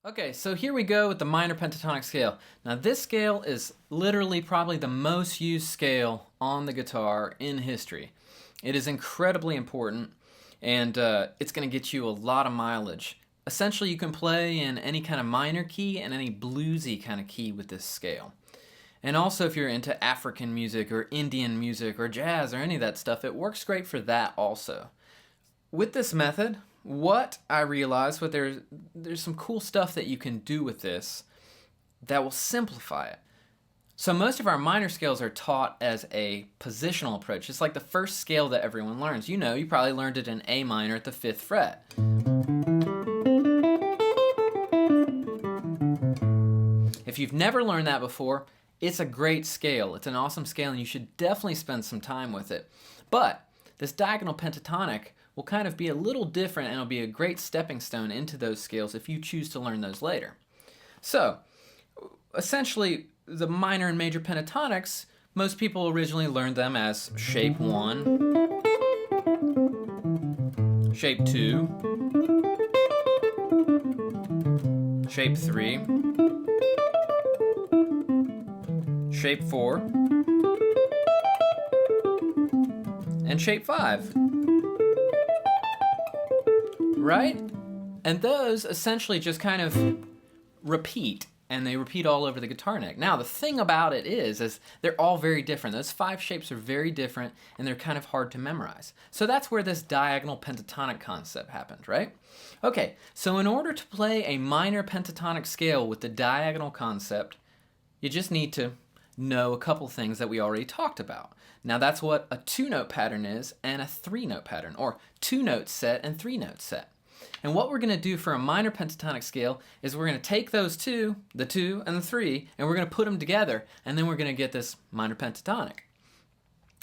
Okay, so here we go with the minor pentatonic scale. Now this scale is literally probably the most used scale on the guitar in history. It is incredibly important, and it's going to get you a lot of mileage. Essentially, you can play in any kind of minor key and any bluesy kind of key with this scale. And also if you're into African music or Indian music or jazz or any of that stuff, it works great for that also. With this method, what I realized, there's some cool stuff that you can do with this that will simplify it. So most of our minor scales are taught as a positional approach. It's like the first scale that everyone learns. You probably learned it in A minor at the 5th fret. If you've never learned that before, it's a great scale. It's an awesome scale and you should definitely spend some time with it. But this diagonal pentatonic will kind of be a little different and it'll be a great stepping stone into those scales if you choose to learn those later. So, essentially, the minor and major pentatonics, most people originally learned them as shape 1, shape 2, shape 3, shape 4, and shape 5. Right? And those essentially just kind of repeat, and they repeat all over the guitar neck. Now, the thing about it is they're all very different. Those 5 shapes are very different, and they're kind of hard to memorize. So that's where this diagonal pentatonic concept happened, right? Okay, so in order to play a minor pentatonic scale with the diagonal concept, you just need to know a couple things that we already talked about. Now that's what a 2-note pattern is and a 3-note pattern, or 2-note set and 3-note set. And what we're going to do for a minor pentatonic scale is we're going to take those two, the 2 and the 3, and we're going to put them together, and then we're going to get this minor pentatonic.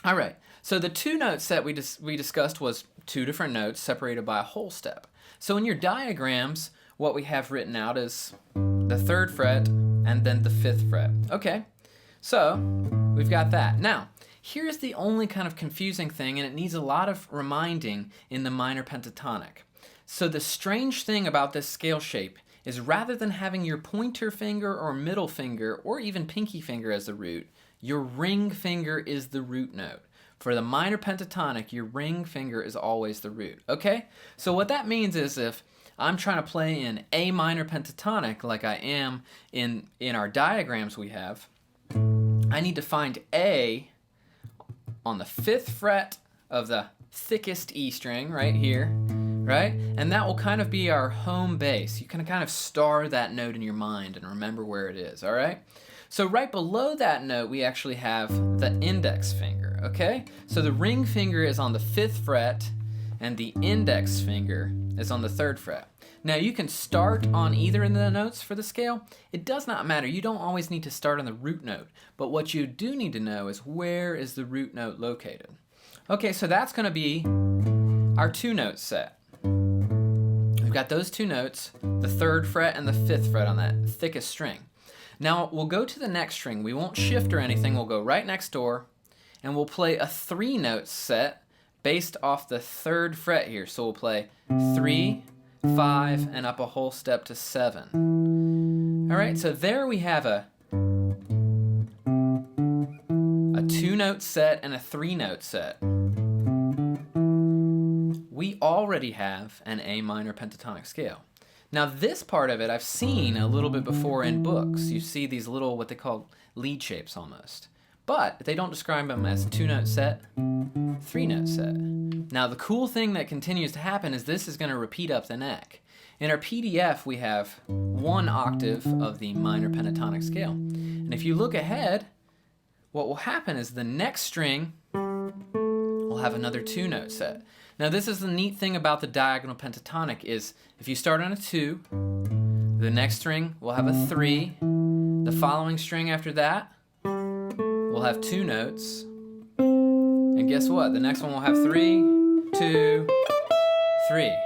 All right, so the 2-note set we discussed was 2 different notes separated by a whole step. So in your diagrams, what we have written out is the 3rd fret and then the 5th fret. Okay, so we've got that. Now, here's the only kind of confusing thing, and it needs a lot of reminding in the minor pentatonic. So the strange thing about this scale shape is rather than having your pointer finger or middle finger or even pinky finger as the root, your ring finger is the root note. For the minor pentatonic, your ring finger is always the root. Okay? So what that means is if I'm trying to play in A minor pentatonic like I am in our diagrams we have, I need to find A on the 5th fret of the thickest E string right here, right? And that will kind of be our home base. You can kind of star that note in your mind and remember where it is, all right? So right below that note, we actually have the index finger, okay? So the ring finger is on the 5th fret and the index finger is on the 3rd fret. Now you can start on either of the notes for the scale. It does not matter. You don't always need to start on the root note, but what you do need to know is where is the root note located. Okay, so that's going to be our 2-note set. We've got those 2 notes, the 3rd fret and the 5th fret on that thickest string. Now we'll go to the next string. We won't shift or anything. We'll go right next door and we'll play a 3-note set based off the 3rd fret here. So we'll play 3, 5, and up a whole step to 7. All right, so there we have a 2-note set and a 3-note set. We already have an A minor pentatonic scale. Now this part of it I've seen a little bit before in books. You see these little, what they call lead shapes almost. But they don't describe them as 2-note set, 3-note set. Now the cool thing that continues to happen is this is going to repeat up the neck. In our PDF we have 1 octave of the minor pentatonic scale. And if you look ahead, what will happen is the next string will have another 2-note set. Now this is the neat thing about the diagonal pentatonic is if you start on a 2, the next string will have a 3, the following string after that will have 2 notes, and guess what? The next one will have 3, 2, 3.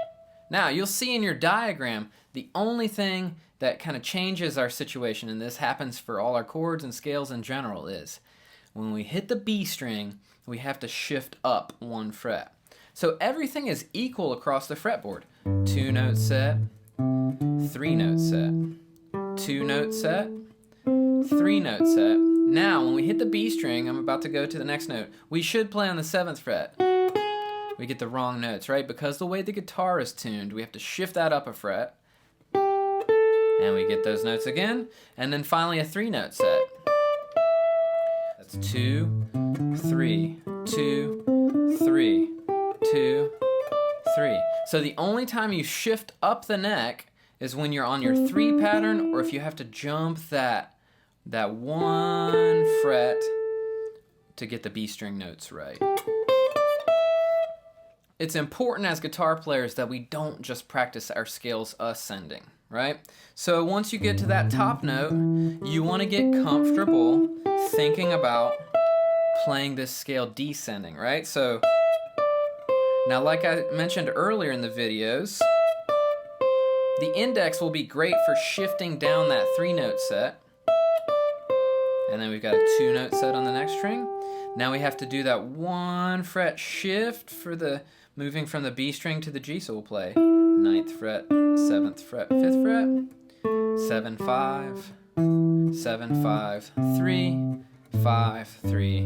Now you'll see in your diagram the only thing that kind of changes our situation, and this happens for all our chords and scales in general, is when we hit the B string, we have to shift up 1 fret. So everything is equal across the fretboard. 2-note set, 3-note set, 2-note set, 3-note set. Now, when we hit the B string, I'm about to go to the next note, we should play on the 7th fret. We get the wrong notes, right? Because the way the guitar is tuned, we have to shift that up a fret. And we get those notes again. And then finally a 3-note set. That's 2, 3, 2, 3, 2, 3. So the only time you shift up the neck is when you're on your 3 pattern, or if you have to jump that 1 fret to get the B string notes right. It's important as guitar players that we don't just practice our scales ascending, right? So once you get to that top note, you want to get comfortable thinking about playing this scale descending, right? So now, like I mentioned earlier in the videos, the index will be great for shifting down that 3-note set. And then we've got a 2-note set on the next string. Now we have to do that 1 fret shift for the moving from the B string to the G. So we'll play 9th fret, 7th fret, 5th fret, 7, 5, 7, 5, 3, 5, 3.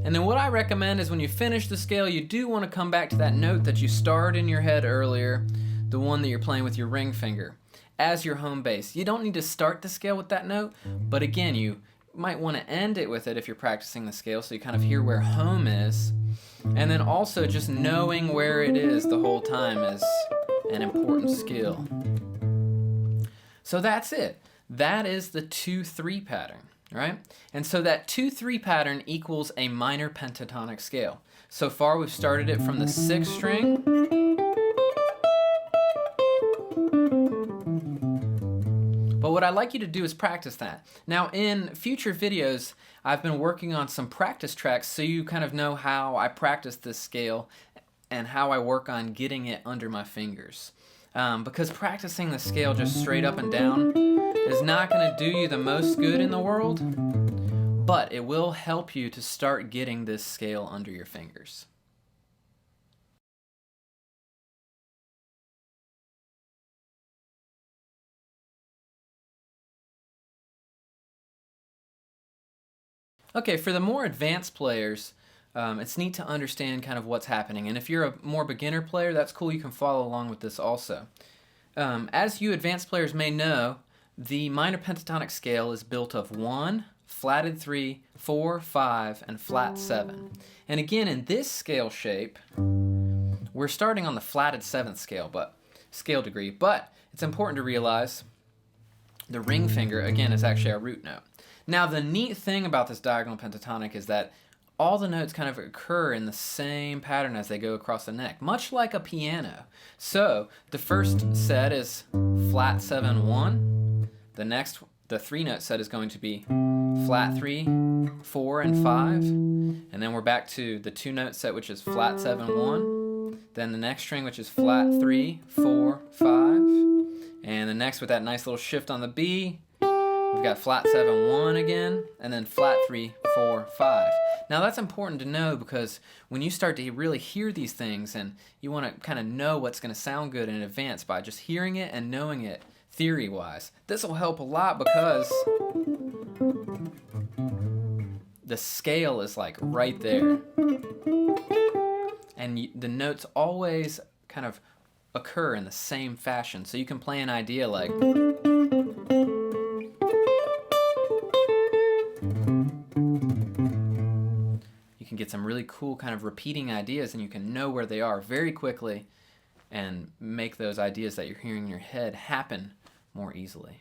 And then what I recommend is when you finish the scale, you do want to come back to that note that you starred in your head earlier, the one that you're playing with your ring finger, as your home bass. You don't need to start the scale with that note, but again, you might want to end it with it if you're practicing the scale, so you kind of hear where home is. And then also just knowing where it is the whole time is an important skill. So that's it. That is the 2-3 pattern, right? And so that 2-3 pattern equals a minor pentatonic scale. So far we've started it from the 6th string, but what I'd like you to do is practice that. Now in future videos, I've been working on some practice tracks so you kind of know how I practice this scale and how I work on getting it under my fingers. Because practicing the scale just straight up and down is not going to do you the most good in the world, but it will help you to start getting this scale under your fingers. Okay, for the more advanced players, it's neat to understand kind of what's happening. And if you're a more beginner player, that's cool. You can follow along with this also. As you advanced players may know, the minor pentatonic scale is built of 1, flatted 3, 4, 5, and flat 7. And again, in this scale shape, we're starting on the flatted 7th scale degree, but it's important to realize the ring finger, again, is actually our root note. Now, the neat thing about this diagonal pentatonic is that all the notes kind of occur in the same pattern as they go across the neck, much like a piano. So, the first set is flat 7, 1. The next, the 3-note set is going to be flat 3, 4, and 5. And then we're back to the 2-note set, which is flat 7, 1. Then the next string, which is flat 3, 4, 5. And the next with that nice little shift on the B, we've got flat 7, 1 again, and then flat 3, 4, 5. Now that's important to know because when you start to really hear these things and you want to kind of know what's going to sound good in advance by just hearing it and knowing it theory-wise, this will help a lot because the scale is like right there. And the notes always kind of occur in the same fashion. So you can play an idea like... You can get some really cool kind of repeating ideas and you can know where they are very quickly and make those ideas that you're hearing in your head happen more easily.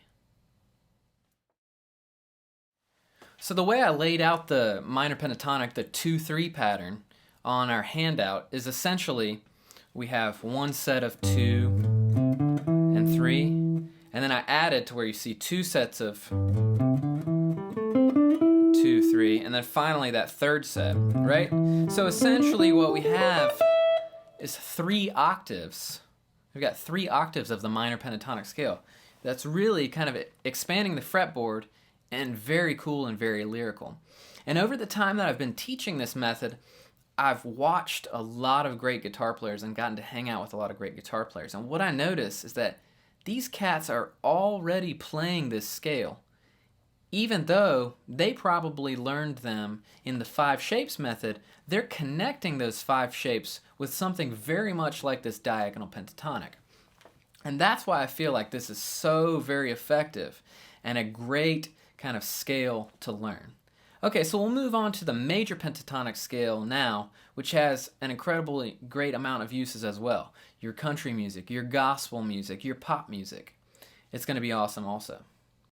So the way I laid out the minor pentatonic, the 2-3 pattern on our handout is essentially we have one set of 2 and 3 and then I added to where you see 2 sets of 2, 3, and then finally that third set, right? So essentially what we have is 3 octaves. We've got 3 octaves of the minor pentatonic scale. That's really kind of expanding the fretboard and very cool and very lyrical. And over the time that I've been teaching this method, I've watched a lot of great guitar players and gotten to hang out with a lot of great guitar players. And what I notice is that these cats are already playing this scale, even though they probably learned them in the five shapes method. They're connecting those five shapes with something very much like this diagonal pentatonic. And that's why I feel like this is so very effective and a great kind of scale to learn. Okay, so we'll move on to the major pentatonic scale now, which has an incredibly great amount of uses as well. Your country music, your gospel music, your pop music. It's going to be awesome also.